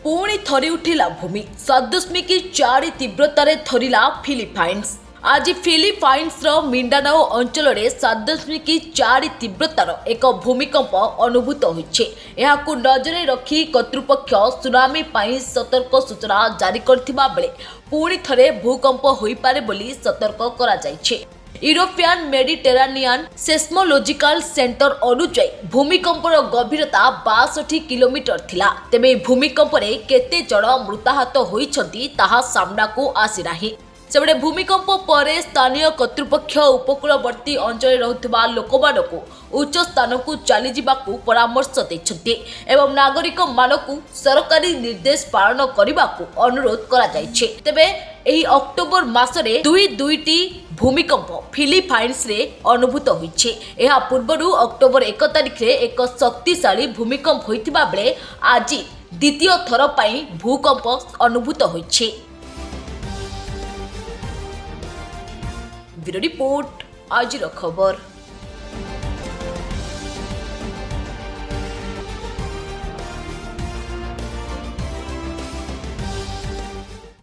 पुणी थरी उठिला भूमि 7.4 तीव्रतार थरिला फिलिपाइन्स। आज Philippines Mindanao अंचल 7.4 तीव्रतार एक भूमिकंप अनुभूत होइछे। एहाकु नजरे रखी कर्तृपक्ष सुनामी पाई सतर्क सूचना जारी करथिबा बेले पुणी थरे भूकंप होई पारे बोली सतर्क करा जाइछे। यूरोपियन मेडिटेरानियन सेस्मोलॉजिकल सेंटर अनुଯାयी भूमिकंपर गभीरता 62 किलोमीटर थिला। तेबे भूमिकंप रे केते जण मृताहत होइछंती ताहा सामना को आसी नाही। सेबडे भूमिकंप परे स्थानीय कर्तृपक्ष उपकूलवर्ती अंचल रहुथिबा लोकमानकु उच्च स्थान को चली जिबाकु परामर्श दैछंती एवं नागरिक मानकु सरकारी निर्देश पालन करिबाकु अनुरोध करा जायछे। तेबे एही अक्टोबर मासरे दुईटी भूमिकंप फिलिपाइन्स रे अनुभूत होइछे। एहा पूर्वरु अक्टोबर 1 तारिख रे एक शक्तिशाली भूमिकंप होइतिबा बेले आज द्वितीय थर पई भूकंप अनुभूत होइछे। Bureau report आजिरखबर।